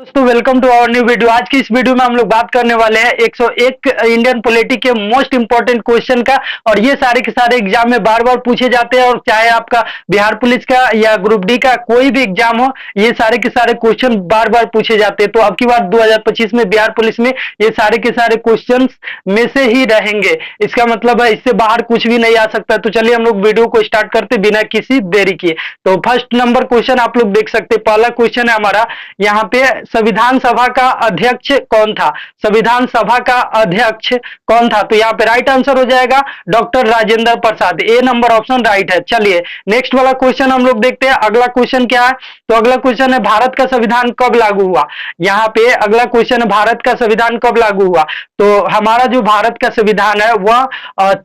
दोस्तों welcome to our new video. आज की इस वीडियो में हम लोग बात करने वाले हैं 101 इंडियन पॉलिटी के मोस्ट इंपॉर्टेंट क्वेश्चन का। और ये सारे के सारे एग्जाम में बार बार पूछे जाते हैं, और चाहे आपका बिहार पुलिस का या ग्रुप डी का कोई भी एग्जाम हो, ये सारे के सारे क्वेश्चन बार बार पूछे जाते हैं। तो अब की बार 2025 में बिहार पुलिस में ये सारे के सारे क्वेश्चन में से ही रहेंगे। इसका मतलब है इससे बाहर कुछ भी नहीं आ सकता। तो चलिए हम लोग वीडियो को स्टार्ट करते बिना किसी देरी किए। तो फर्स्ट नंबर क्वेश्चन आप लोग देख सकते हैं। पहला क्वेश्चन है हमारा यहाँ पे, संविधान सभा का अध्यक्ष कौन था? संविधान सभा का अध्यक्ष कौन था? तो यहाँ पे राइट आंसर हो जाएगा डॉक्टर राजेंद्र प्रसाद। ए नंबर ऑप्शन राइट है। चलिए नेक्स्ट वाला क्वेश्चन हम लोग देखते हैं। अगला क्वेश्चन क्या है? तो अगला क्वेश्चन है, भारत का संविधान कब लागू हुआ? यहाँ पे अगला क्वेश्चन है, भारत का संविधान कब लागू हुआ? तो हमारा जो भारत का संविधान है वह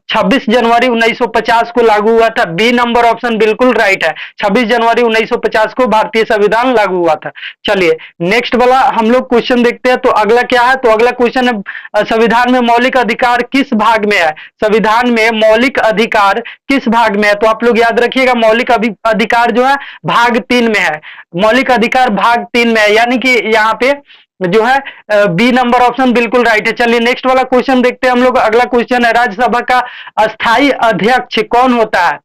26 जनवरी 1950 को लागू हुआ था। बी नंबर ऑप्शन बिल्कुल राइट है। 26 जनवरी 1950 को भारतीय संविधान लागू हुआ था। चलिए नेक्स्ट वाला हम लोग क्वेश्चन देखते हैं। तो अगला क्या है? तो अगला क्वेश्चन है, संविधान में मौलिक अधिकार किस भाग में है? संविधान में मौलिक अधिकार किस भाग में है? तो आप लोग याद रखिएगा, मौलिक अधिकार जो है भाग 3 में है। मौलिक अधिकार भाग 3 में है, यानी कि यहाँ पे जो है बी नंबर ऑप्शन बिल्कुल राइट है। चलिए नेक्स्ट वाला क्वेश्चन देखते हैं हम लोग। अगला क्वेश्चन है, राज्यसभा का अस्थायी अध्यक्ष कौन होता है?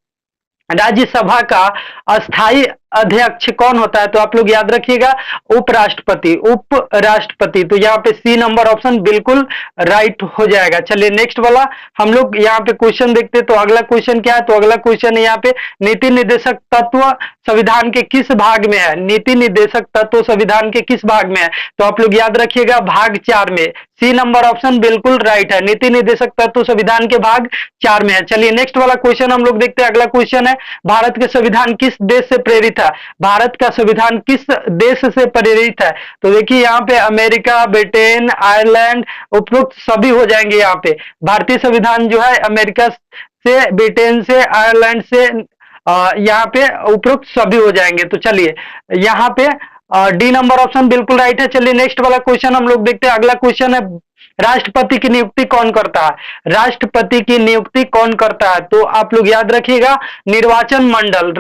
राज्यसभा का अस्थायी अध्यक्ष कौन होता है? तो आप लोग याद रखिएगा, उपराष्ट्रपति। उपराष्ट्रपति। तो यहाँ पे सी नंबर ऑप्शन बिल्कुल राइट हो जाएगा। चलिए नेक्स्ट वाला हम लोग यहाँ पे क्वेश्चन देखते हैं। तो अगला क्वेश्चन क्या है? तो अगला क्वेश्चन है यहाँ पे, नीति निर्देशक तत्व संविधान के किस भाग में है? नीति निर्देशक तत्व संविधान के किस भाग में है? तो आप लोग याद रखिएगा, भाग 4 में। सी नंबर ऑप्शन बिल्कुल राइट है। नीति निर्देशक तत्व संविधान के भाग 4 में है। चलिए नेक्स्ट वाला क्वेश्चन हम लोग देखते हैं। अगला क्वेश्चन है, भारत का संविधान किस देश से प्रेरित है? भारत का संविधान किस देश से प्रेरित है? तो देखिए यहाँ पे अमेरिका, ब्रिटेन, आयरलैंड, उपरोक्त सभी हो जाएंगे। यहाँ पे भारतीय संविधान जो है अमेरिका से, ब्रिटेन से, आयरलैंड से, यहाँ पे उपरोक्त सभी हो जाएंगे। तो चलिए यहाँ पे डी नंबर ऑप्शन बिल्कुल राइट है। चलिए नेक्स्ट वाला क्वेश्चन हम लोग देखते हैं। अगला क्वेश्चन है, राष्ट्रपति की नियुक्ति कौन करता है? राष्ट्रपति की नियुक्ति कौन करता है? तो आप लोग याद रखिएगा, निर्वाचन मंडल।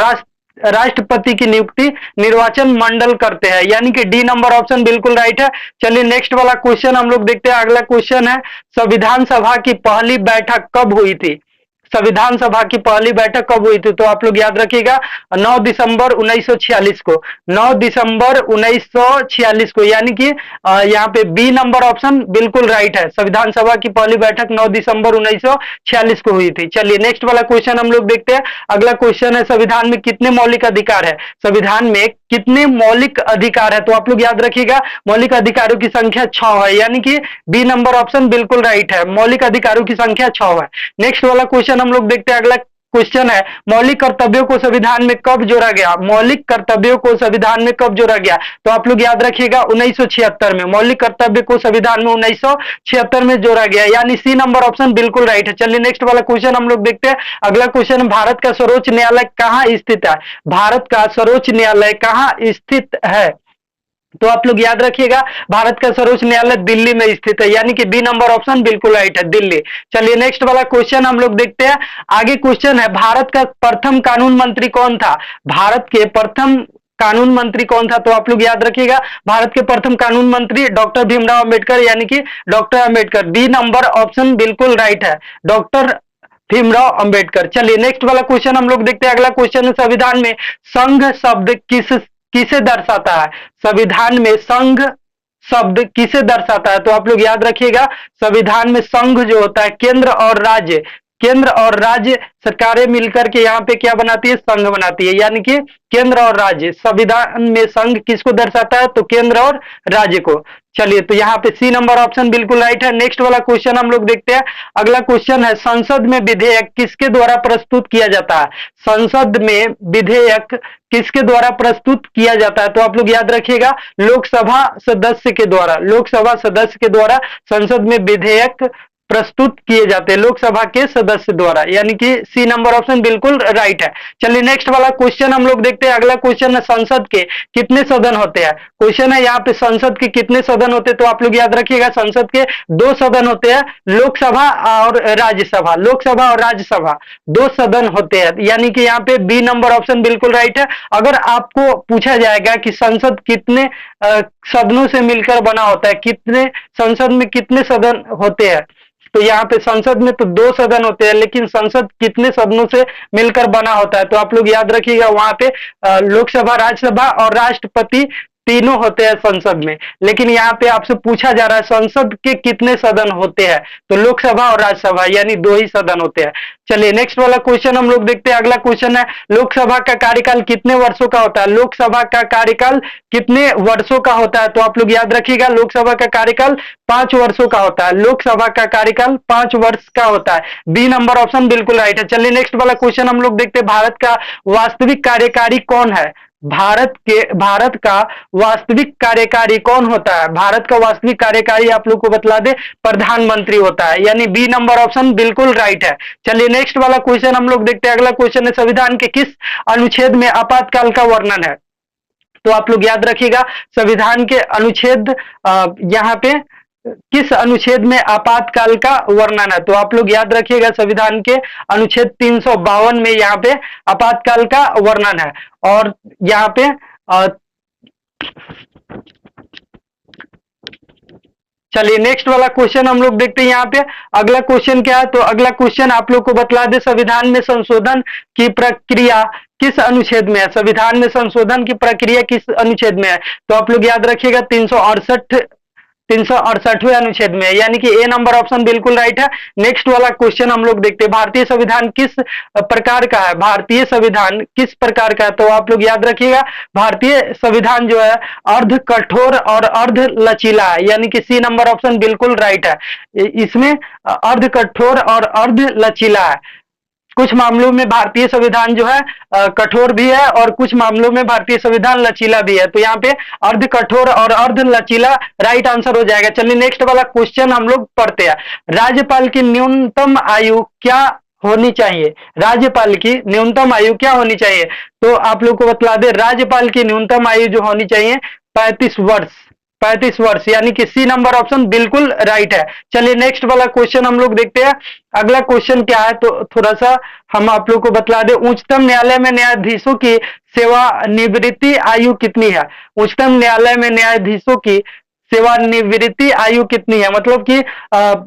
राष्ट्रपति की नियुक्ति निर्वाचन मंडल करते हैं, यानी कि डी नंबर ऑप्शन बिल्कुल राइट है। चलिए नेक्स्ट वाला क्वेश्चन हम लोग देखते हैं। अगला क्वेश्चन है, संविधान सभा की पहली बैठक कब हुई थी? संविधान सभा की पहली बैठक कब हुई थी? तो आप लोग याद रखिएगा, 9 दिसंबर 1946 को। 9 दिसंबर 1946 को, यानी कि यहाँ पे बी नंबर ऑप्शन बिल्कुल राइट है। संविधान सभा की पहली बैठक 9 दिसंबर 1946 को हुई थी। चलिए नेक्स्ट वाला क्वेश्चन हम लोग देखते हैं। अगला क्वेश्चन है, संविधान में कितने मौलिक अधिकार है? संविधान में कितने मौलिक अधिकार है? तो आप लोग याद रखिएगा, मौलिक अधिकारों की संख्या 6 है, यानी कि बी नंबर ऑप्शन बिल्कुल राइट है। मौलिक अधिकारों की संख्या 6 है। नेक्स्ट वाला क्वेश्चन हम लोग देखते हैं। अगला क्वेश्चन है, मौलिक कर्तव्यों को संविधान में कब जोड़ा गया? मौलिक कर्तव्यों को संविधान में कब जोड़ा गया? तो आप लोग याद रखिएगा, 1976 में। मौलिक कर्तव्य को संविधान में 1976 में जोड़ा गया, यानी सी नंबर ऑप्शन बिल्कुल राइट है। चलिए नेक्स्ट वाला क्वेश्चन हम लोग देखते हैं। अगला क्वेश्चन, भारत का सर्वोच्च न्यायालय कहाँ स्थित है? भारत का सर्वोच्च न्यायालय कहाँ स्थित है? तो आप लोग याद रखिएगा, भारत का सर्वोच्च न्यायालय दिल्ली में स्थित है, यानी कि बी नंबर ऑप्शन बिल्कुल राइट है, दिल्ली। चलिए नेक्स्ट वाला क्वेश्चन हम लोग देखते हैं। आगे क्वेश्चन है, भारत का प्रथम कानून मंत्री कौन था? भारत के प्रथम कानून मंत्री कौन था? तो आप लोग याद रखिएगा, भारत के प्रथम कानून मंत्री डॉक्टर भीमराव अंबेडकर, यानी कि doctor Ambedkar. B number option बिल्कुल राइट है, डॉक्टर भीमराव अंबेडकर। चलिए नेक्स्ट वाला क्वेश्चन हम लोग देखते हैं। अगला क्वेश्चन है, संविधान में संघ शब्द किसे दर्शाता है? संविधान में संघ शब्द किसे दर्शाता है? तो आप लोग याद रखिएगा, संविधान में संघ जो होता है, केंद्र और राज्य सरकारें मिलकर के यहाँ पे क्या बनाती है? संघ बनाती है, यानी कि केंद्र और राज्य। संविधान में संघ किसको दर्शाता है? तो केंद्र और राज्य को। चलिए तो यहाँ पे सी नंबर ऑप्शन बिल्कुल राइट है। नेक्स्ट वाला क्वेश्चन हम लोग देखते हैं। अगला क्वेश्चन है, संसद में विधेयक किसके द्वारा प्रस्तुत किया जाता है? संसद में विधेयक किसके द्वारा प्रस्तुत किया जाता है? तो आप लोग याद रखिएगा, लोकसभा सदस्य के द्वारा। लोकसभा सदस्य के द्वारा संसद में विधेयक प्रस्तुत किए जाते हैं लोकसभा के सदस्य द्वारा, यानी कि सी नंबर ऑप्शन बिल्कुल राइट है। चलिए नेक्स्ट वाला क्वेश्चन हम लोग देखते हैं। अगला क्वेश्चन है संसद के कितने सदन होते हैं। क्वेश्चन है यहाँ पे संसद के कितने सदन होते हैं, तो आप लोग याद रखिएगा संसद के दो सदन होते हैं, लोकसभा और राज्यसभा। लोकसभा और राज्यसभा दो सदन होते हैं, यानी कि यहाँ पे बी नंबर ऑप्शन बिल्कुल राइट है। अगर आपको पूछा जाएगा कि संसद कितने सदनों से मिलकर बना होता है, कितने संसद में कितने सदन होते हैं, तो यहाँ पे संसद में तो दो सदन होते हैं, लेकिन संसद कितने सदनों से मिलकर बना होता है, तो आप लोग याद रखिएगा वहां पे लोकसभा, राज्यसभा और राष्ट्रपति तीनों होते हैं संसद में। लेकिन यहाँ पे आपसे पूछा जा रहा है संसद के कितने सदन होते हैं, तो लोकसभा और राज्यसभा यानी दो ही सदन होते हैं। चलिए नेक्स्ट वाला क्वेश्चन हम लोग देखते हैं। अगला क्वेश्चन है लोकसभा का कार्यकाल कितने वर्षों का होता है। लोकसभा का कार्यकाल कितने वर्षों का होता है, तो आप लोग याद रखिएगा लोकसभा का कार्यकाल 5 वर्षों का होता है। लोकसभा का कार्यकाल 5 वर्ष का होता है। बी नंबर ऑप्शन बिल्कुल राइट है। चलिए नेक्स्ट वाला क्वेश्चन हम लोग देखते हैं। भारत का वास्तविक कार्यकारी कौन है। भारत का वास्तविक कार्यकारी कौन होता है। भारत का वास्तविक कार्यकारी आप लोग को बतला दे प्रधानमंत्री होता है, यानी बी नंबर ऑप्शन बिल्कुल राइट है। चलिए नेक्स्ट वाला क्वेश्चन हम लोग देखते हैं। अगला क्वेश्चन है संविधान के किस अनुच्छेद में आपातकाल का वर्णन है, तो आप लोग याद रखिएगा संविधान के अनुच्छेद यहाँ पे किस अनुच्छेद में आपातकाल का वर्णन है, तो आप लोग याद रखिएगा संविधान के अनुच्छेद 352 में यहाँ पे आपातकाल का वर्णन है। और यहाँ पे चलिए नेक्स्ट वाला क्वेश्चन हम लोग देखते हैं। यहाँ पे अगला क्वेश्चन क्या है, तो अगला क्वेश्चन आप लोग को बतला दे संविधान में संशोधन की प्रक्रिया किस अनुच्छेद में है। संविधान में संशोधन की प्रक्रिया किस अनुच्छेद में है, तो आप लोग याद रखिएगा 368वें अनुच्छेद में, यानी कि ए नंबर ऑप्शन बिल्कुल राइट है। नेक्स्ट वाला क्वेश्चन हम लोग देखते हैं। भारतीय संविधान किस प्रकार का है। भारतीय संविधान किस प्रकार का है, तो आप लोग याद रखिएगा भारतीय संविधान जो है अर्ध कठोर और अर्ध लचीला है, यानी कि सी नंबर ऑप्शन बिल्कुल राइट है। इसमें अर्ध कठोर और अर्ध लचीला है। कुछ मामलों में भारतीय संविधान जो है कठोर भी है और कुछ मामलों में भारतीय संविधान लचीला भी है, तो यहाँ पे अर्ध कठोर और अर्ध लचीला राइट आंसर हो जाएगा। चलिए नेक्स्ट वाला क्वेश्चन हम लोग पढ़ते हैं। राज्यपाल की न्यूनतम आयु क्या होनी चाहिए। राज्यपाल की न्यूनतम आयु क्या होनी चाहिए, तो आप लोग को बतला दे राज्यपाल की न्यूनतम आयु जो होनी चाहिए 35 वर्ष। 35 वर्ष, यानी कि सी नंबर ऑप्शन बिल्कुल राइट है। चलिए नेक्स्ट वाला क्वेश्चन हम लोग देखते हैं। अगला क्वेश्चन क्या है, तो थोड़ा सा हम आप लोग को बतला दें। उच्चतम न्यायालय में न्यायाधीशों की सेवानिवृत्ति आयु कितनी है। उच्चतम न्यायालय में न्यायाधीशों की सेवानिवृत्ति आयु कितनी है, मतलब कि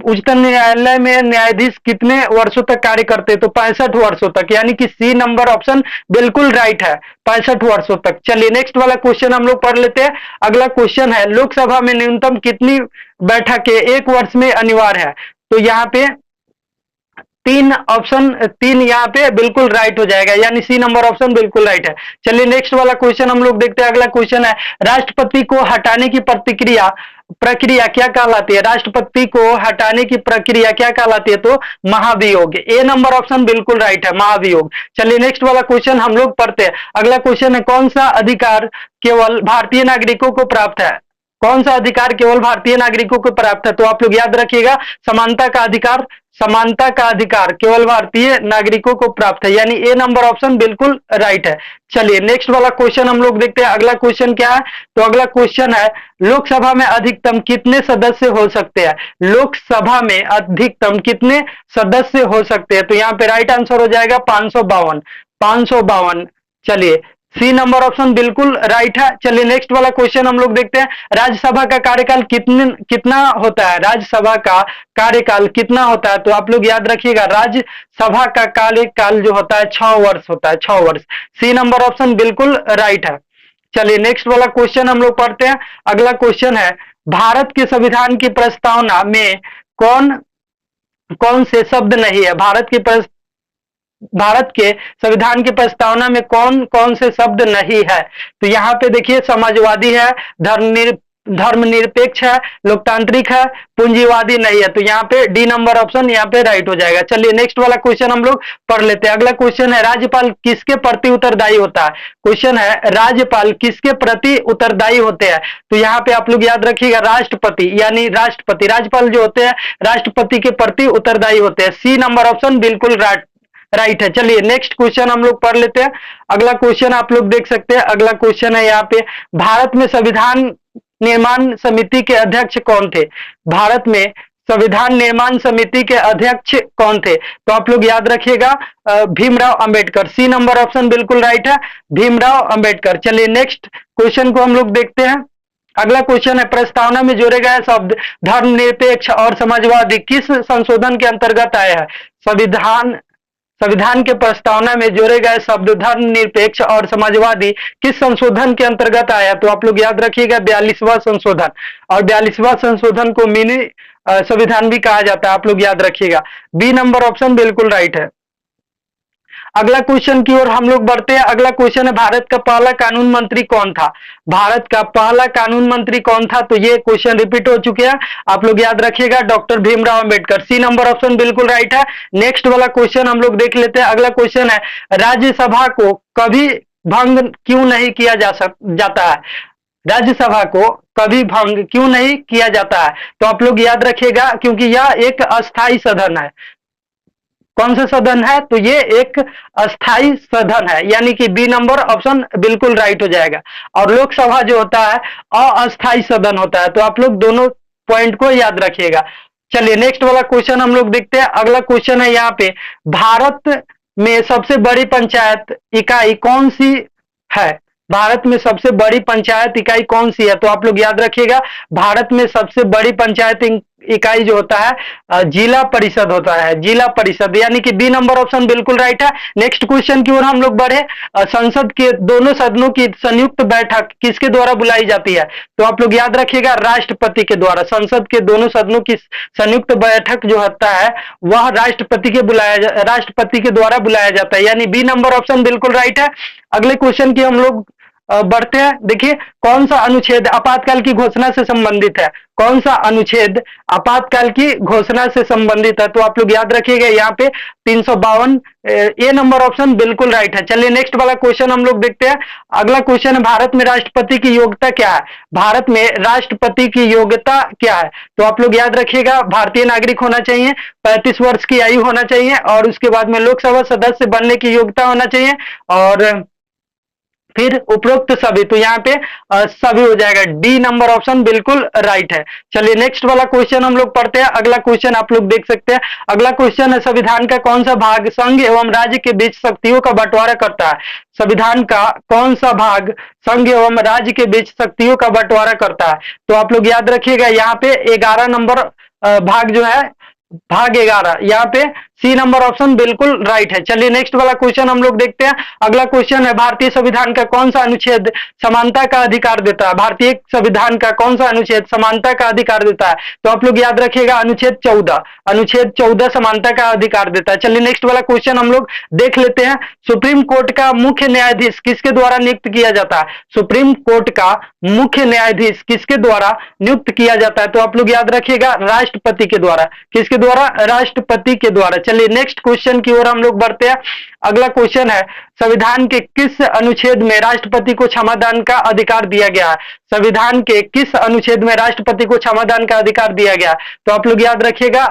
उच्चतम न्यायालय में न्यायाधीश कितने वर्षों तक कार्य करते हैं, तो 65 वर्षों तक, यानी कि सी नंबर ऑप्शन बिल्कुल राइट है, 65 वर्षों तक। चलिए नेक्स्ट वाला क्वेश्चन हम लोग पढ़ लेते हैं। अगला क्वेश्चन है लोकसभा में न्यूनतम कितनी बैठकें एक वर्ष में अनिवार्य है, तो यहाँ पे तीन यहाँ पे बिल्कुल राइट हो जाएगा, यानी सी नंबर ऑप्शन बिल्कुल राइट है। चलिए नेक्स्ट वाला क्वेश्चन हम लोग देखते हैं। अगला क्वेश्चन है राष्ट्रपति को हटाने की प्रक्रिया क्या कहलाती है। राष्ट्रपति को हटाने की प्रक्रिया क्या कहलाती है, तो महाभियोग। ए नंबर ऑप्शन बिल्कुल राइट है, महाभियोग। चलिए नेक्स्ट वाला क्वेश्चन हम लोग पढ़ते हैं। अगला क्वेश्चन है कौन सा अधिकार केवल भारतीय नागरिकों को प्राप्त है। कौन सा अधिकार केवल भारतीय नागरिकों को प्राप्त है, तो आप लोग याद रखिएगा समानता का अधिकार। समानता का अधिकार केवल भारतीय नागरिकों को प्राप्त है, यानी ए नंबर ऑप्शन बिल्कुल राइट है। चलिए नेक्स्ट वाला क्वेश्चन हम लोग देखते हैं। अगला क्वेश्चन क्या है, तो अगला क्वेश्चन है लोकसभा में अधिकतम कितने सदस्य हो सकते हैं। लोकसभा में अधिकतम कितने सदस्य हो सकते हैं, तो यहाँ पे राइट आंसर हो जाएगा 552। 552। चलिए सी नंबर ऑप्शन बिल्कुल राइट है। चलिए नेक्स्ट वाला क्वेश्चन हम लोग देखते हैं। राज्यसभा का कार्यकाल कितना होता है। राज्यसभा का कार्यकाल कितना होता है, तो आप लोग याद रखिएगा राज्यसभा का कार्यकाल जो होता है 6 वर्ष होता है, 6 वर्ष। सी नंबर ऑप्शन बिल्कुल राइट है। चलिए नेक्स्ट वाला क्वेश्चन हम लोग पढ़ते हैं। अगला क्वेश्चन है भारत के संविधान की प्रस्तावना में कौन से शब्द नहीं है। भारत के संविधान की प्रस्तावना में कौन कौन से शब्द नहीं है, तो यहाँ पे देखिए समाजवादी है, धर्मनिरपेक्ष है, लोकतांत्रिक है, पूंजीवादी नहीं है। तो यहाँ पे डी नंबर ऑप्शन यहाँ पे राइट हो जाएगा। चलिए नेक्स्ट वाला क्वेश्चन हम लोग पढ़ लेते हैं। अगला क्वेश्चन है राज्यपाल किसके प्रति उत्तरदायी होता है। क्वेश्चन है राज्यपाल किसके प्रति उत्तरदायी होते हैं। तो यहाँ पे आप लोग याद रखिएगा राष्ट्रपति, यानी राष्ट्रपति, राज्यपाल जो होते हैं राष्ट्रपति के प्रति उत्तरदायी होते हैं। सी नंबर ऑप्शन बिल्कुल राइट है। चलिए नेक्स्ट क्वेश्चन हम लोग पढ़ लेते हैं। अगला क्वेश्चन आप लोग देख सकते हैं। अगला क्वेश्चन है यहाँ पे भारत में संविधान निर्माण समिति के अध्यक्ष कौन थे। भारत में संविधान निर्माण समिति के अध्यक्ष कौन थे। तो आप लोग याद रखिएगा Bhimrao Ambedkar. C number option बिल्कुल राइट है, भीमराव अंबेडकर। चलिए नेक्स्ट क्वेश्चन को हम लोग देखते हैं। अगला क्वेश्चन है प्रस्तावना में जोड़े गए शब्द धर्मनिरपेक्ष और समाजवादी किस संशोधन के अंतर्गत आए हैं। संविधान के प्रस्तावना में जोड़े गए शब्द धर्मनिरपेक्ष और समाजवादी किस संशोधन के अंतर्गत आया। तो आप लोग याद रखिएगा 42वां संशोधन, और 42वां संशोधन को मिनी संविधान भी कहा जाता है, आप लोग याद रखिएगा। बी नंबर ऑप्शन बिल्कुल राइट है। अगला क्वेश्चन की ओर हम लोग बढ़ते हैं। अगला क्वेश्चन है भारत का पहला कानून मंत्री कौन था। भारत का पहला कानून मंत्री कौन था। तो ये क्वेश्चन रिपीट हो चुके हैं, आप लोग याद रखिएगा doctor Bhimrao Ambedkar. C number option बिल्कुल राइट है। नेक्स्ट वाला क्वेश्चन हम लोग देख लेते हैं। अगला क्वेश्चन है राज्यसभा को कभी भंग क्यों नहीं किया जाता है। राज्यसभा को कभी भंग क्यों नहीं किया जाता है। तो आप लोग याद रखिएगा क्योंकि यह एक अस्थायी सदन है। कौन सा सदन है। तो ये एक अस्थाई सदन है, यानी कि बी नंबर ऑप्शन बिल्कुल राइट हो जाएगा। और लोकसभा जो होता है अस्थाई सदन होता है। तो आप लोग दोनों पॉइंट को याद रखिएगा। चलिए नेक्स्ट वाला क्वेश्चन हम लोग देखते हैं। अगला क्वेश्चन है यहाँ पे भारत में सबसे बड़ी पंचायत इकाई कौन सी है। भारत में सबसे बड़ी पंचायत इकाई कौन सी है। तो आप लोग याद रखिएगा भारत में सबसे बड़ी पंचायत इकाई जो होता है जिला परिषद होता है, जिला परिषद, यानी कि बी नंबर ऑप्शन बिल्कुल राइट है। नेक्स्ट क्वेश्चन की ओर हम लोग बढ़े। संसद के दोनों सदनों की संयुक्त बैठक किसके द्वारा बुलाई जाती है। तो आप लोग याद रखिएगा राष्ट्रपति के द्वारा। संसद के दोनों सदनों की संयुक्त बैठक जो होता है वह राष्ट्रपति के द्वारा बुलाया जाता है, यानी बी नंबर ऑप्शन बिल्कुल राइट है। अगले क्वेश्चन की हम लोग बढ़ते हैं। देखिए कौन सा अनुच्छेद आपातकाल की घोषणा से संबंधित है। कौन सा अनुच्छेद आपातकाल की घोषणा से संबंधित है। तो आप लोग याद रखिएगा यहाँ पे 352 ए नंबर ऑप्शन बिल्कुल राइट है। चलिए नेक्स्ट वाला क्वेश्चन हम लोग देखते हैं। अगला क्वेश्चन है भारत में राष्ट्रपति की योग्यता क्या है। भारत में राष्ट्रपति की योग्यता क्या है। तो आप लोग याद रखिएगा भारतीय नागरिक होना चाहिए, 35 वर्ष की आयु होना चाहिए, और उसके बाद में लोकसभा सदस्य बनने की योग्यता होना चाहिए, और फिर उपरोक्त सभी। तो यहाँ पे सभी हो जाएगा। डी नंबर ऑप्शन बिल्कुल राइट है। चलिए नेक्स्ट वाला क्वेश्चन हम लोग पढ़ते हैं। अगला क्वेश्चन आप लोग देख सकते हैं। अगला क्वेश्चन है संविधान का कौन सा भाग संघ एवं राज्य के बीच शक्तियों का बंटवारा करता है। संविधान का कौन सा भाग संघ एवं राज्य के बीच शक्तियों का बंटवारा करता है। तो आप लोग याद रखिएगा यहाँ पे 11 नंबर भाग जो है, भाग 11, यहाँ पे सी नंबर ऑप्शन बिल्कुल राइट है। चलिए नेक्स्ट वाला क्वेश्चन हम लोग देखते हैं। अगला क्वेश्चन है भारतीय संविधान का कौन सा अनुच्छेद समानता का अधिकार देता है। भारतीय संविधान का कौन सा अनुच्छेद समानता का अधिकार देता है। तो आप लोग याद रखिएगा अनुच्छेद 14, अनुच्छेद 14 समानता का अधिकार देता है। चलिए नेक्स्ट वाला क्वेश्चन हम लोग देख लेते हैं। सुप्रीम कोर्ट का मुख्य न्यायाधीश किसके द्वारा नियुक्त किया जाता है। सुप्रीम कोर्ट का मुख्य न्यायाधीश किसके द्वारा नियुक्त किया जाता है। तो आप लोग याद रखिएगा राष्ट्रपति के द्वारा। किसके द्वारा। राष्ट्रपति के द्वारा। चलिए नेक्स्ट क्वेश्चन की ओर हम लोग बढ़ते हैं। अगला क्वेश्चन है संविधान के किस अनुच्छेद में राष्ट्रपति को क्षमादान का अधिकार दिया गया है। संविधान के किस अनुच्छेद में राष्ट्रपति को क्षमादान का अधिकार दिया गया। तो आप लोग याद रखिएगा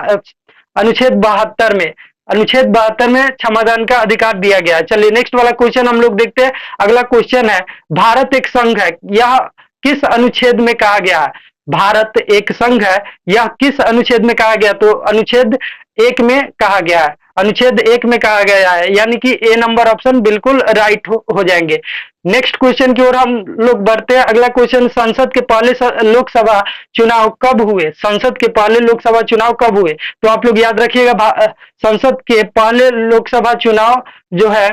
अनुच्छेद 72 में, अनुच्छेद 72 में क्षमादान का अधिकार दिया गया है। चलिए नेक्स्ट वाला क्वेश्चन हम लोग देखते हैं। अगला क्वेश्चन है भारत एक संघ है, यह किस अनुच्छेद में कहा गया है। भारत एक संघ है, यह किस अनुच्छेद में कहा गया। तो अनुच्छेद 1 में कहा गया है, अनुच्छेद 1 में कहा गया है, यानी कि ए नंबर ऑप्शन बिल्कुल राइट हो जाएंगे। नेक्स्ट क्वेश्चन की ओर हम लोग बढ़ते हैं। अगला क्वेश्चन संसद के पहले लोकसभा चुनाव कब हुए। संसद के पहले लोकसभा चुनाव कब हुए। तो आप लोग याद रखिएगा संसद के पहले लोकसभा चुनाव जो है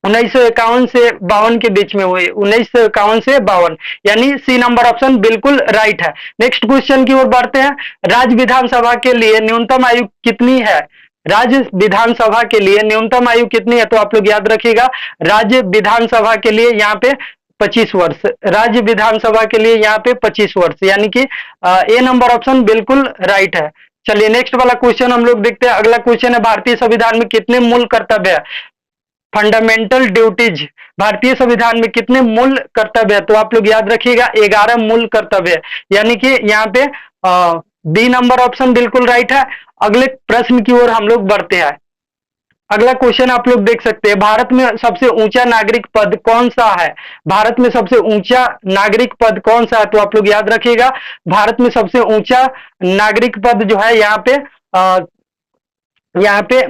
1951 से 52 के बीच में हुए, 1951 से 52, यानी सी नंबर ऑप्शन बिल्कुल राइट है। नेक्स्ट क्वेश्चन की ओर बढ़ते हैं। राज्य विधानसभा के लिए न्यूनतम आयु कितनी है। राज्य विधानसभा के लिए न्यूनतम आयु कितनी है। तो आप लोग याद रखिएगा राज्य विधानसभा के लिए यहाँ पे 25 वर्ष। राज्य विधानसभा के लिए यहाँ पे 25 वर्ष, यानी कि ए नंबर ऑप्शन बिल्कुल राइट है। चलिए नेक्स्ट वाला क्वेश्चन हम लोग देखते हैं। अगला क्वेश्चन है, भारतीय संविधान में कितने मूल कर्तव्य है? फंडामेंटल ड्यूटीज भारतीय संविधान में कितने मूल कर्तव्य है? तो आप लोग याद रखिएगा 11 मूल कर्तव्य है, यानी कि यहाँ पे बी नंबर ऑप्शन बिल्कुल राइट है। अगले प्रश्न की ओर हम लोग बढ़ते हैं। अगला क्वेश्चन आप लोग देख सकते हैं, भारत में सबसे ऊंचा नागरिक पद कौन सा है? भारत में सबसे ऊंचा नागरिक पद कौन सा है? तो आप लोग याद रखिएगा भारत में सबसे ऊंचा नागरिक पद जो है यहाँ पे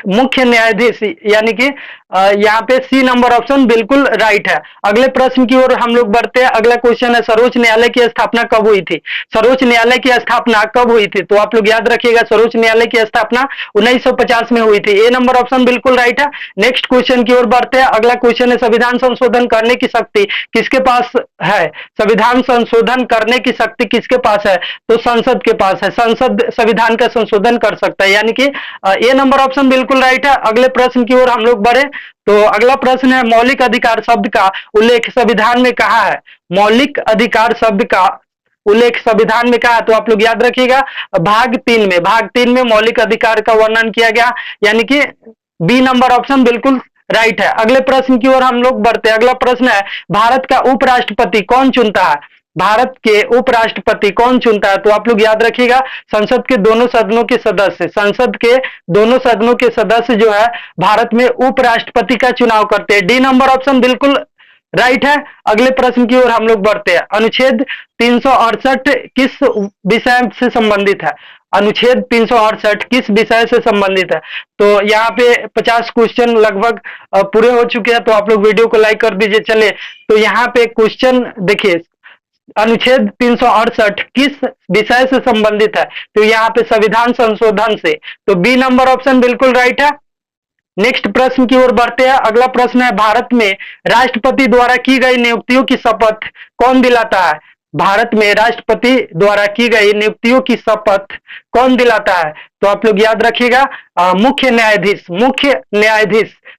मुख्य न्यायाधीश, यानी कि यहाँ पे सी नंबर ऑप्शन बिल्कुल राइट है। अगले प्रश्न की ओर हम लोग बढ़ते हैं। अगला क्वेश्चन है, सर्वोच्च न्यायालय की स्थापना कब हुई थी? सर्वोच्च न्यायालय की स्थापना कब हुई थी? तो आप लोग याद रखिएगा सर्वोच्च न्यायालय की स्थापना 1950 में हुई थी। ए नंबर ऑप्शन बिल्कुल राइट है। नेक्स्ट क्वेश्चन की ओर बढ़ते हैं। अगला क्वेश्चन है, संविधान संशोधन करने की शक्ति किसके पास है? संविधान संशोधन करने की शक्ति किसके पास है? तो संसद के पास है। संसद संविधान का संशोधन कर सकता है, यानी कि ए नंबर ऑप्शन बिल्कुल राइट है। अगले प्रश्न की ओर हम लोग बढ़े तो अगला प्रश्न है, मौलिक अधिकार शब्द का उल्लेख संविधान में कहाँ है? मौलिक अधिकार शब्द का उल्लेख संविधान में कहा? तो आप लोग याद रखिएगा भाग 3 में मौलिक अधिकार का वर्णन किया गया, यानी कि बी नंबर ऑप्शन बिल्कुल राइट है। अगले प्रश्न की ओर हम लोग बढ़ते हैं। अगला प्रश्न है, भारत का उपराष्ट्रपति कौन चुनता है? भारत के उपराष्ट्रपति कौन चुनता है? तो आप लोग याद रखिएगा संसद के दोनों सदनों के सदस्य, संसद के दोनों सदनों के सदस्य जो है भारत में उपराष्ट्रपति का चुनाव करते हैं। डी नंबर ऑप्शन बिल्कुल राइट है। अगले प्रश्न की ओर हम लोग बढ़ते हैं। अनुच्छेद 368 किस विषय से संबंधित है? अनुच्छेद 368 किस विषय से संबंधित है? तो यहाँ पे 50 क्वेश्चन लगभग पूरे हो चुके हैं, तो आप लोग वीडियो को लाइक कर दीजिए। चले तो यहाँ पे क्वेश्चन देखिए, अनुच्छेद 368 किस विषय से संबंधित है? तो यहाँ पे संविधान संशोधन से, तो बी नंबर ऑप्शन बिल्कुल राइट है। नेक्स्ट प्रश्न की ओर बढ़ते हैं। अगला प्रश्न है, भारत में राष्ट्रपति द्वारा की गई नियुक्तियों की शपथ कौन दिलाता है? भारत में राष्ट्रपति द्वारा की गई नियुक्तियों की शपथ कौन दिलाता है? तो आप लोग याद रखिएगा मुख्य न्यायाधीश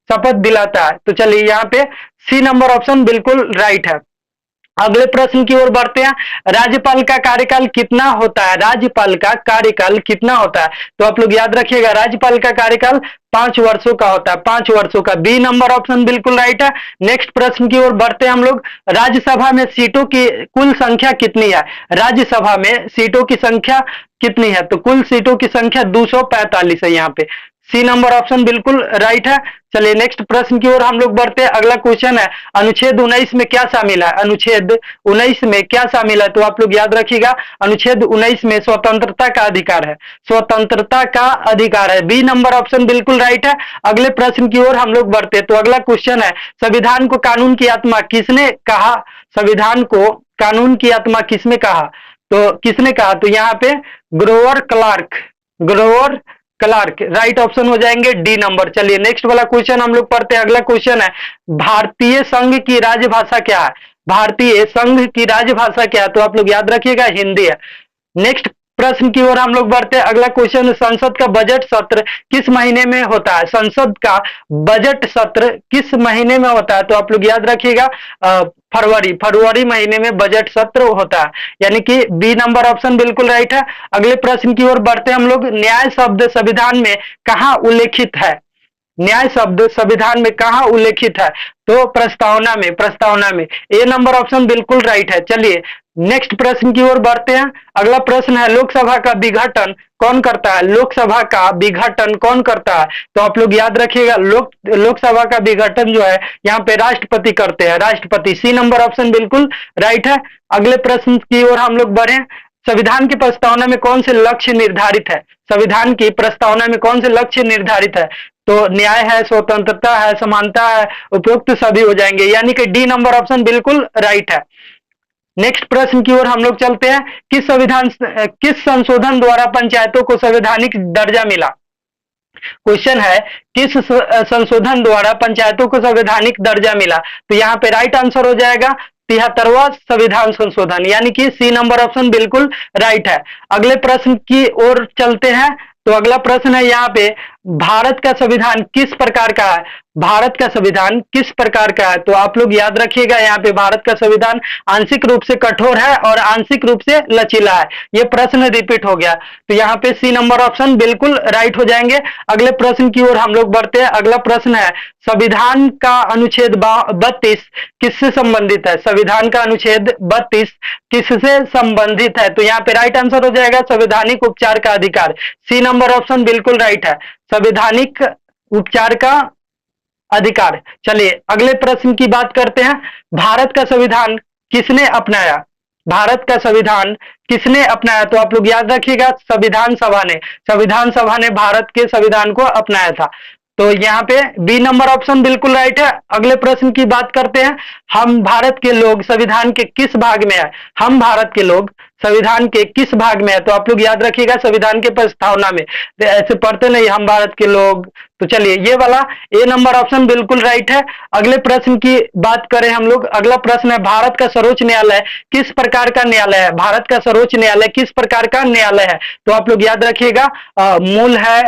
शपथ दिलाता है। तो चलिए यहाँ पे सी नंबर ऑप्शन बिल्कुल राइट है। अगले प्रश्न की ओर बढ़ते हैं। राज्यपाल का कार्यकाल कितना होता है? राज्यपाल का कार्यकाल कितना होता है? तो आप लोग याद रखिएगा राज्यपाल का कार्यकाल 5 वर्षों का होता है, 5 वर्षों का। बी नंबर ऑप्शन बिल्कुल राइट है। नेक्स्ट प्रश्न की ओर बढ़ते हैं हम लोग। राज्यसभा में सीटों की कुल संख्या कितनी है? राज्यसभा में सीटों की संख्या कितनी है? तो कुल सीटों की संख्या 245 है यहाँ पे। सी नंबर ऑप्शन बिल्कुल राइट है। चलिए नेक्स्ट प्रश्न की ओर हम लोग बढ़ते हैं। अगला क्वेश्चन है, अनुच्छेद 19 में क्या शामिल है? अनुच्छेद 19 में क्या शामिल है? तो आप लोग याद रखिएगा अनुच्छेद 19 में स्वतंत्रता का अधिकार है, स्वतंत्रता का अधिकार है। बी नंबर ऑप्शन बिल्कुल राइट है। अगले प्रश्न की ओर हम लोग बढ़ते हैं। तो अगला क्वेश्चन है, संविधान को कानून की आत्मा किसने कहा? संविधान को कानून की आत्मा किसने कहा? तो किसने कहा? तो यहाँ पे ग्रोवर क्लार्क राइट ऑप्शन हो जाएंगे, डी नंबर। चलिए नेक्स्ट वाला क्वेश्चन हम लोग पढ़ते हैं। अगला क्वेश्चन है, भारतीय संघ की राजभाषा क्या है? भारतीय संघ की राजभाषा क्या है? तो आप लोग याद रखिएगा हिंदी है। नेक्स्ट प्रश्न की ओर हम लोग बढ़ते हैं। अगला क्वेश्चन, संसद का बजट सत्र किस महीने में होता है? संसद का बजट सत्र किस महीने में होता है? तो आप लोग याद रखिएगा फरवरी महीने में बजट सत्र होता है, यानी कि बी नंबर ऑप्शन बिल्कुल राइट है। अगले प्रश्न की ओर बढ़ते हैं हम लोग। न्याय शब्द संविधान में कहाँ उल्लेखित है? न्याय शब्द संविधान में कहाँ उल्लेखित है? तो प्रस्तावना में। ए नंबर ऑप्शन बिल्कुल राइट है। चलिए नेक्स्ट प्रश्न की ओर बढ़ते हैं। अगला प्रश्न है, लोकसभा का विघटन कौन करता है? लोकसभा का विघटन कौन करता है? तो आप लोग याद रखिएगा लोकसभा का विघटन जो है यहाँ पे राष्ट्रपति करते हैं, राष्ट्रपति। सी नंबर ऑप्शन बिल्कुल राइट है। अगले प्रश्न की ओर हम लोग बढ़े। संविधान की प्रस्तावना में कौन से लक्ष्य निर्धारित है? संविधान की प्रस्तावना में कौन से लक्ष्य निर्धारित है? तो न्याय है, स्वतंत्रता है, समानता है, उपयुक्त सभी हो जाएंगे, यानी कि डी नंबर ऑप्शन बिल्कुल राइट है। नेक्स्ट प्रश्न की ओर हम लोग चलते हैं। किस संशोधन द्वारा पंचायतों को संवैधानिक दर्जा मिला? क्वेश्चन है, किस संशोधन द्वारा पंचायतों को संवैधानिक दर्जा मिला? तो यहाँ पे राइट आंसर हो जाएगा 73वां संविधान संशोधन, यानी कि सी नंबर ऑप्शन बिल्कुल राइट है। अगले प्रश्न की ओर चलते हैं। तो अगला प्रश्न है यहाँ पे, भारत का संविधान किस प्रकार का है? भारत का संविधान किस प्रकार का है? तो आप लोग याद रखिएगा, यहाँ पे भारत का संविधान आंशिक रूप से कठोर है और आंशिक रूप से लचीला है। ये प्रश्न रिपीट हो गया, तो यहाँ पे सी नंबर ऑप्शन बिल्कुल राइट हो जाएंगे। अगले प्रश्न की ओर हम लोग बढ़ते हैं। अगला प्रश्न है, संविधान का अनुच्छेद 32 किससे संबंधित है? संविधान का अनुच्छेद 32 किससे संबंधित है? तो यहाँ पे राइट आंसर हो जाएगा संवैधानिक उपचार का अधिकार। सी नंबर ऑप्शन बिल्कुल राइट है, संवैधानिक उपचार का अधिकार। चलिए अगले प्रश्न की बात करते हैं। भारत का संविधान किसने अपनाया? भारत का संविधान किसने अपनाया? तो आप लोग याद रखिएगा, संविधान सभा ने भारत के संविधान को अपनाया था। तो यहाँ पे बी नंबर ऑप्शन बिल्कुल राइट है। अगले प्रश्न की बात करते हैं, हम भारत के लोग संविधान के किस भाग में है? हम भारत के लोग संविधान के किस भाग में है? तो आप लोग याद रखिएगा, संविधान के प्रस्तावना में। तो ऐसे पढ़ते नहीं हम भारत के लोग। तो चलिए ये वाला ए नंबर ऑप्शन बिल्कुल राइट है। अगले प्रश्न की बात करें हम लोग। अगला प्रश्न है, भारत का सर्वोच्च न्यायालय किस प्रकार का न्यायालय है? भारत का सर्वोच्च न्यायालय किस प्रकार का न्यायालय है? तो आप लोग याद रखिएगा, मूल है,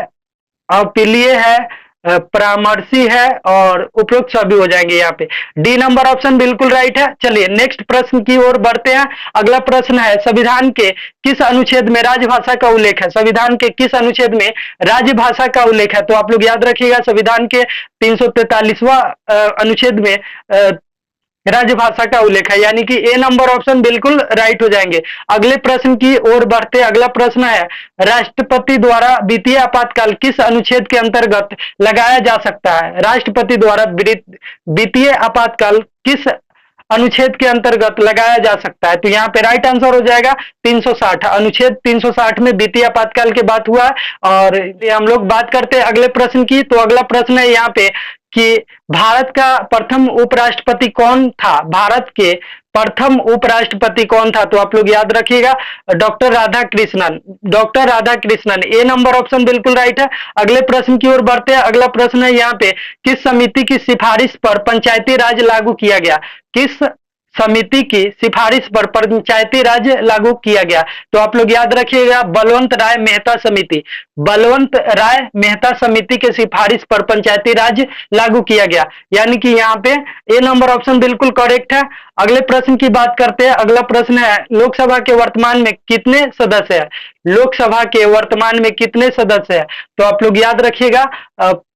अपीलीय है, परामर्शी है और उपयुक्त सभी हो जाएंगे यहाँ पे। डी नंबर ऑप्शन बिल्कुल राइट है। चलिए नेक्स्ट प्रश्न की ओर बढ़ते हैं। अगला प्रश्न है, संविधान के किस अनुच्छेद में राजभाषा का उल्लेख है? संविधान के किस अनुच्छेद में राजभाषा का उल्लेख है? तो आप लोग याद रखिएगा, संविधान के 343वां अनुच्छेद में राजभाषा का उल्लेख है, यानी कि ए नंबर ऑप्शन बिल्कुल राइट हो जाएंगे। अगले प्रश्न की ओर बढ़ते। अगला प्रश्न है, राष्ट्रपति द्वारा वित्तीय आपातकाल किस अनुच्छेद के अंतर्गत लगाया जा सकता है? राष्ट्रपति द्वारा वित्तीय आपातकाल किस अनुच्छेद के अंतर्गत लगाया जा सकता है? तो यहाँ पे राइट आंसर हो जाएगा 360, अनुच्छेद 360 में वित्तीय आपातकाल की बात हुआ है। और हम लोग बात करते हैं अगले प्रश्न की। तो अगला प्रश्न है यहाँ पे कि भारत का प्रथम उपराष्ट्रपति कौन था? भारत के प्रथम उपराष्ट्रपति कौन था? तो आप लोग याद रखिएगा, डॉक्टर राधाकृष्णन। डॉक्टर राधाकृष्णन, ए नंबर ऑप्शन बिल्कुल राइट है। अगले प्रश्न की ओर बढ़ते हैं। अगला प्रश्न है यहाँ पे, किस समिति की सिफारिश पर पंचायती राज लागू किया गया? किस समिति की सिफारिश पर पंचायती राज लागू किया गया? तो आप लोग याद रखिएगा, बलवंत राय मेहता समिति। बलवंत राय मेहता समिति के सिफारिश पर पंचायती राज लागू किया गया, यानी कि यहाँ पे ए नंबर ऑप्शन बिल्कुल करेक्ट है। अगले प्रश्न की बात करते हैं। अगला प्रश्न है, लोकसभा के वर्तमान में कितने सदस्य है? लोकसभा के वर्तमान में कितने सदस्य है? तो आप लोग याद रखिएगा,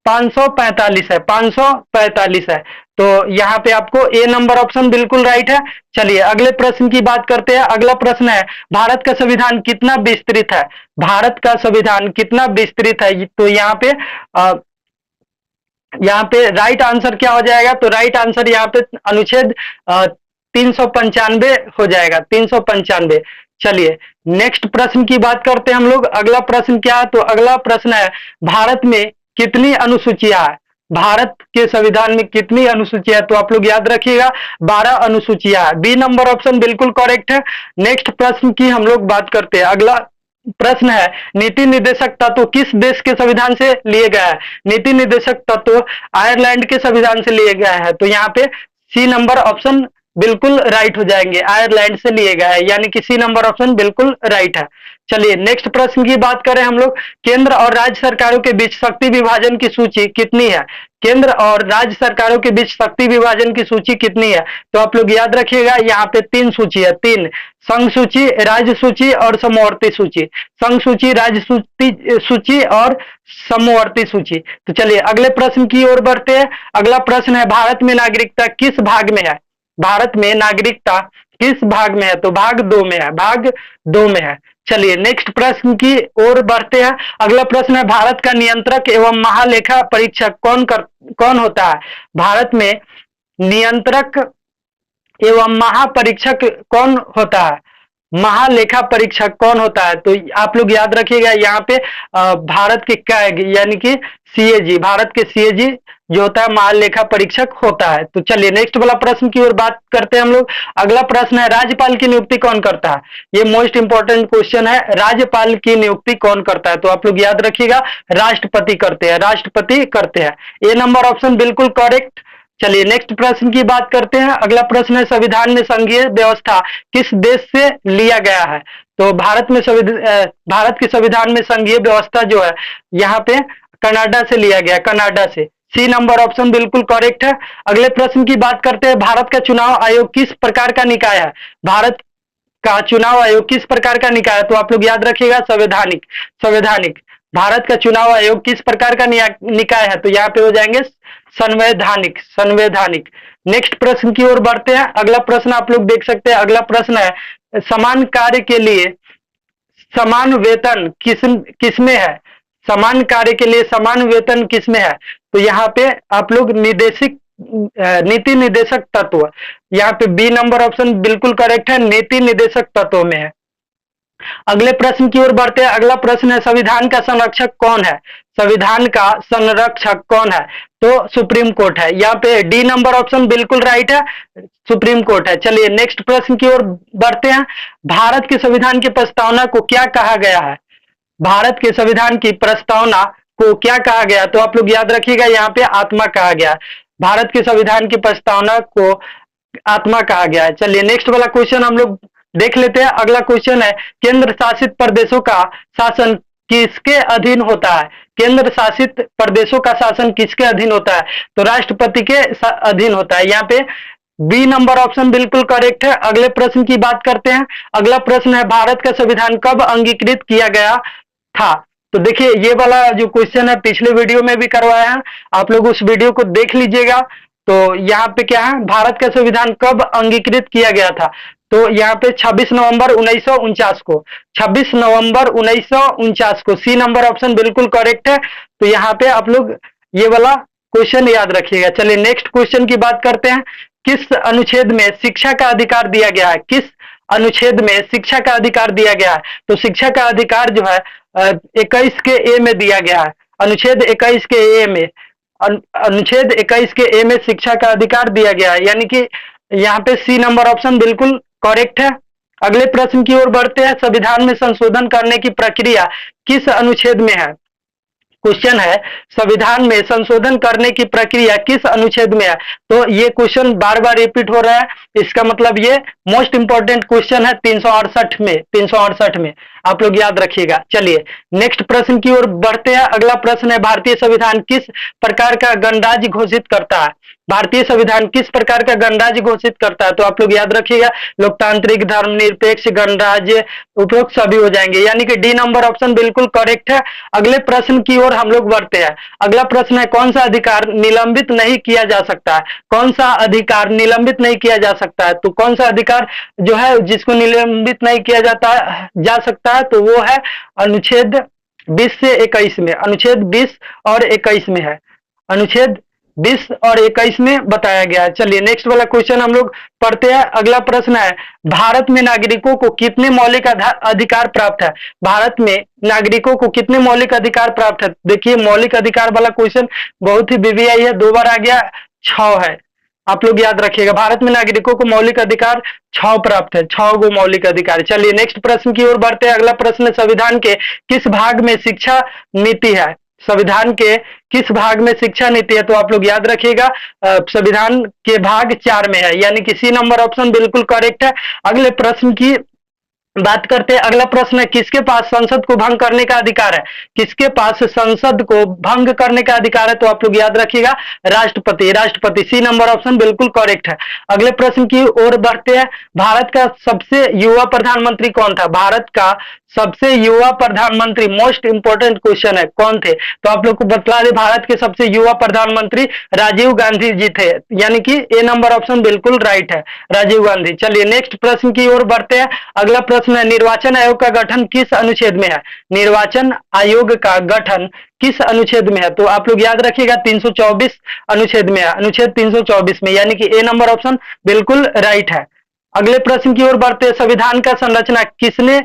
545 है, 545 है। तो यहाँ पे आपको ए नंबर ऑप्शन बिल्कुल राइट है। चलिए अगले प्रश्न की बात करते हैं। अगला प्रश्न है, भारत का संविधान कितना विस्तृत है? भारत का संविधान कितना विस्तृत है? तो यहाँ पे राइट आंसर क्या हो जाएगा? तो राइट आंसर यहाँ पे अनुच्छेद 395 हो जाएगा, 395। चलिए नेक्स्ट प्रश्न की बात करते हैं हम लोग। अगला प्रश्न क्या है? तो अगला प्रश्न है, भारत में कितनी अनुसूचियां है? भारत के संविधान में कितनी अनुसूचियां? तो आप लोग याद रखिएगा, 12 अनुसूचियां है। बी नंबर ऑप्शन बिल्कुल करेक्ट है। नेक्स्ट प्रश्न की हम लोग बात करते हैं। अगला प्रश्न है, नीति निर्देशक तत्व किस देश के संविधान से लिए गया है? नीति निर्देशक तत्व आयरलैंड के संविधान से लिए गया है। तो यहाँ पे सी नंबर ऑप्शन बिल्कुल राइट हो जाएंगे, आयरलैंड से लिए गए हैं, यानी कि सी नंबर ऑप्शन बिल्कुल राइट है। चलिए नेक्स्ट प्रश्न की बात करें हम लोग। केंद्र और राज्य सरकारों के बीच शक्ति विभाजन की सूची कितनी है? केंद्र और राज्य सरकारों के बीच शक्ति विभाजन की सूची कितनी है? तो आप लोग याद रखिएगा, यहाँ पे 3 सूची है, 3, संघ सूची, राज्य सूची और समवर्ती सूची। संघ सूची, राज्य सूची और समवर्ती सूची। तो चलिए अगले प्रश्न की ओर बढ़ते हैं। अगला प्रश्न है, भारत में नागरिकता किस भाग में है? भारत में नागरिकता किस भाग में है? तो भाग 2 में है, भाग 2 में है। चलिए नेक्स्ट प्रश्न की ओर बढ़ते हैं। अगला प्रश्न है, भारत का नियंत्रक एवं महालेखा परीक्षक कौन होता है? भारत में नियंत्रक एवं महापरीक्षक कौन होता है? महालेखा परीक्षक कौन होता है? तो आप लोग याद रखिएगा, यहाँ पे भारत के कैग यानी कि सीएजी, भारत के सीएजी जो होता है महालेखा परीक्षक होता है। तो चलिए नेक्स्ट वाला प्रश्न की ओर बात करते हैं हम लोग। अगला प्रश्न है, राज्यपाल की नियुक्ति कौन करता है? ये मोस्ट इंपॉर्टेंट क्वेश्चन है, राज्यपाल की नियुक्ति कौन करता है? तो आप लोग याद रखिएगा, राष्ट्रपति करते हैं, राष्ट्रपति करते हैं। ए नंबर ऑप्शन बिल्कुल करेक्ट। चलिए नेक्स्ट प्रश्न की बात करते हैं। अगला प्रश्न है, संविधान में संघीय व्यवस्था किस देश से लिया गया है? तो भारत के संविधान में संघीय व्यवस्था जो है यहाँ पे कनाडा से लिया गया, कनाडा से। सी नंबर ऑप्शन बिल्कुल करेक्ट है। अगले प्रश्न की बात करते हैं, भारत का चुनाव आयोग किस प्रकार का निकाय है? भारत का चुनाव आयोग किस प्रकार का निकाय है? तो आप लोग याद रखिएगा, संवैधानिक। संवैधानिक। भारत का चुनाव आयोग किस प्रकार का निकाय है? तो यहाँ पे हो जाएंगे संवैधानिक, संवैधानिक। नेक्स्ट प्रश्न की ओर बढ़ते हैं। अगला प्रश्न आप लोग देख सकते हैं। अगला प्रश्न है, समान कार्य के लिए समान वेतन किसमें है? समान कार्य के लिए समान वेतन किसमें है? तो यहाँ पे आप लोग नीति निर्देशक तत्व, यहाँ पे बी नंबर ऑप्शन बिल्कुल करेक्ट है, नीति निर्देशक तत्व में है। अगले प्रश्न की ओर बढ़ते हैं। अगला प्रश्न है, संविधान का संरक्षक कौन है? संविधान का संरक्षक कौन है? तो सुप्रीम कोर्ट है। यहाँ पे डी नंबर ऑप्शन बिल्कुल राइट है, सुप्रीम कोर्ट है। चलिए नेक्स्ट प्रश्न की ओर बढ़ते हैं। भारत के संविधान की प्रस्तावना को क्या कहा गया है? भारत के संविधान की प्रस्तावना को क्या कहा गया? तो आप लोग याद रखिएगा, यहाँ पे आत्मा कहा गया। भारत के संविधान की प्रस्तावना को आत्मा कहा गया है। चलिए नेक्स्ट वाला क्वेश्चन हम लोग देख लेते हैं। अगला क्वेश्चन है, केंद्र शासित प्रदेशों का शासन किसके अधीन होता है? केंद्र शासित प्रदेशों का शासन किसके अधीन होता है? तो राष्ट्रपति के अधीन होता है। यहाँ पे बी नंबर ऑप्शन बिल्कुल करेक्ट है। अगले प्रश्न की बात करते हैं। अगला प्रश्न है, भारत का संविधान कब अंगीकृत किया गया था? तो देखिए, ये वाला जो क्वेश्चन है पिछले वीडियो में भी करवाया है, आप लोग उस वीडियो को देख लीजिएगा। तो यहाँ पे क्या है, भारत का संविधान कब अंगीकृत किया गया था? तो यहाँ पे 26 नवंबर 1949 को, 26 नवंबर 1949 को। सी नंबर ऑप्शन बिल्कुल करेक्ट है। तो यहाँ पे आप लोग ये वाला क्वेश्चन याद रखिएगा। चलिए नेक्स्ट क्वेश्चन की बात करते हैं। किस अनुच्छेद में शिक्षा का अधिकार दिया गया है? किस अनुच्छेद में शिक्षा का अधिकार दिया गया है? तो शिक्षा का अधिकार जो है 21 के ए में दिया गया है। अनुच्छेद 21 के ए में, अनुच्छेद 21 के ए में शिक्षा का अधिकार दिया गया है, यानी कि यहाँ पे सी नंबर ऑप्शन बिल्कुल करेक्ट है। अगले प्रश्न की ओर बढ़ते हैं। संविधान में संशोधन करने की प्रक्रिया किस अनुच्छेद में है? क्वेश्चन है, संविधान में संशोधन करने की प्रक्रिया किस अनुच्छेद में है? तो ये क्वेश्चन बार बार रिपीट हो रहा है, इसका मतलब ये मोस्ट इंपॉर्टेंट क्वेश्चन है 368 में, 368 में। आप लोग याद रखिएगा। चलिए नेक्स्ट प्रश्न की ओर बढ़ते हैं। अगला प्रश्न है, भारतीय संविधान किस प्रकार का गणराज्य घोषित करता है? भारतीय संविधान किस प्रकार का गणराज्य घोषित करता है? तो आप लोग याद रखिएगा, लोकतांत्रिक, धर्मनिरपेक्ष, गणराज्य, उपरोक्त सभी हो जाएंगे, यानी कि डी नंबर ऑप्शन बिल्कुल करेक्ट है। अगले प्रश्न की ओर हम लोग बढ़ते हैं। अगला प्रश्न है, कौन सा अधिकार निलंबित नहीं किया जा सकता है? कौन सा अधिकार निलंबित नहीं किया जा सकता है? तो कौन सा अधिकार जो है जिसको निलंबित नहीं किया जा सकता है, तो वो है अनुच्छेद 20 से 21 में। अनुच्छेद 20 और 21 में है, अनुच्छेद 20 और 21 में बताया गया है। चलिए नेक्स्ट वाला क्वेश्चन हम लोग पढ़ते हैं। अगला प्रश्न है, भारत में नागरिकों को कितने मौलिक अधिकार प्राप्त है? भारत में नागरिकों को कितने मौलिक अधिकार प्राप्त है? देखिए, मौलिक अधिकार वाला क्वेश्चन बहुत ही वीवीआई है, 2 बार आ गया, 6 है। आप लोग याद रखिएगा, भारत में नागरिकों को मौलिक अधिकार 6 प्राप्त है, 6 गो मौलिक अधिकार। चलिए नेक्स्ट प्रश्न की ओर बढ़ते हैं। अगला प्रश्न, संविधान के किस भाग में शिक्षा नीति है? संविधान के किस भाग में शिक्षा नीति है? तो आप लोग याद रखिएगा, संविधान के भाग 4 में है, यानी कि सी नंबर ऑप्शन बिल्कुल करेक्ट है। अगले प्रश्न की बात करते हैं। अगला प्रश्न है, किसके पास संसद को भंग करने का अधिकार है? किसके पास संसद को भंग करने का अधिकार है? तो आप लोग याद रखिएगा, राष्ट्रपति, राष्ट्रपति। सी नंबर ऑप्शन बिल्कुल करेक्ट है। अगले प्रश्न की ओर बढ़ते हैं। भारत का सबसे युवा प्रधानमंत्री कौन था? भारत का सबसे युवा प्रधानमंत्री, मोस्ट इंपोर्टेंट क्वेश्चन है, कौन थे? तो आप लोग को बतला दें, भारत के सबसे युवा प्रधानमंत्री राजीव गांधी जी थे, यानी कि ए नंबर ऑप्शन बिल्कुल राइट है, राजीव गांधी। चलिए नेक्स्ट प्रश्न की ओर बढ़ते हैं। अगला प्रश्न है, निर्वाचन आयोग का गठन किस अनुच्छेद में है? निर्वाचन आयोग का गठन किस अनुच्छेद में है? तो आप लोग याद रखिएगा, 324 अनुच्छेद में है, अनुच्छेद 324 में, यानी कि ए नंबर ऑप्शन बिल्कुल राइट है। अगले प्रश्न की ओर बढ़ते हैं। संविधान का संरचना किसने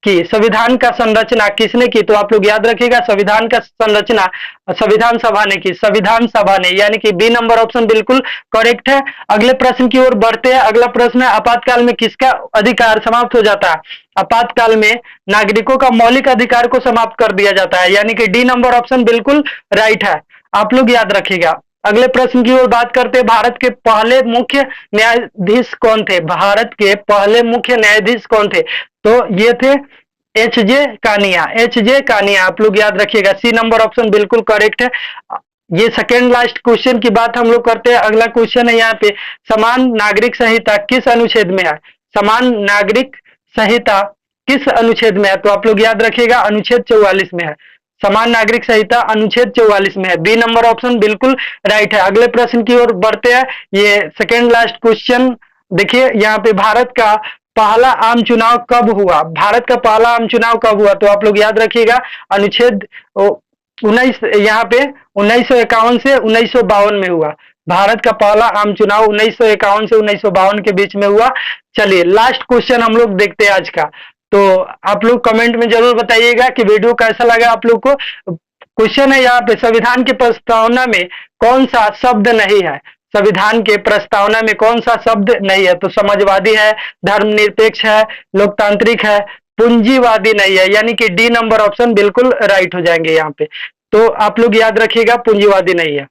की? संविधान का संरचना किसने की? तो आप लोग याद रखिएगा, संविधान का संरचना संविधान सभा ने की, संविधान सभा ने, यानी कि बी नंबर ऑप्शन बिल्कुल करेक्ट है। अगले प्रश्न की ओर बढ़ते हैं। अगला प्रश्न है, आपातकाल में किसका अधिकार समाप्त हो जाता है? आपातकाल में नागरिकों का मौलिक अधिकार को समाप्त कर दिया जाता है, यानी कि डी नंबर ऑप्शन बिल्कुल राइट है, आप लोग याद रखिएगा। अगले प्रश्न की ओर बात करते हैं। भारत के पहले मुख्य न्यायाधीश कौन थे? भारत के पहले मुख्य न्यायाधीश कौन थे? तो ये थे एच जे कानिया आप लोग याद रखिएगा। सी नंबर ऑप्शन बिल्कुल करेक्ट है। ये सेकेंड लास्ट क्वेश्चन की बात हम लोग करते हैं। अगला क्वेश्चन है यहाँ पे, समान नागरिक संहिता किस अनुच्छेद में है? समान नागरिक संहिता किस अनुच्छेद में है? तो आप लोग याद रखिएगा अनुच्छेद 44 में है। समान नागरिक संहिता अनुच्छेद 44 में है। बी नंबर ऑप्शन बिल्कुल राइट है। अगले प्रश्न की ओर बढ़ते हैं। ये सेकेंड लास्ट क्वेश्चन देखिए यहाँ पे, भारत का पहला आम चुनाव कब हुआ? भारत का पहला आम चुनाव कब हुआ? तो आप लोग याद रखिएगा अनुच्छेद 19, यहाँ पे 1951 से 1952 में हुआ। भारत का पहला आम चुनाव 1951 से 1952 के बीच में हुआ। चलिए लास्ट क्वेश्चन हम लोग देखते हैं आज का। तो आप लोग कमेंट में जरूर बताइएगा कि वीडियो कैसा लगा आप लोग को। क्वेश्चन है यहाँ पे, संविधान की प्रस्तावना में कौन सा शब्द नहीं है? संविधान के प्रस्तावना में कौन सा शब्द नहीं है? तो समाजवादी है, धर्मनिरपेक्ष है, लोकतांत्रिक है, पूंजीवादी नहीं है, यानी कि डी नंबर ऑप्शन बिल्कुल राइट हो जाएंगे यहाँ पे। तो आप लोग याद रखिएगा पूंजीवादी नहीं है।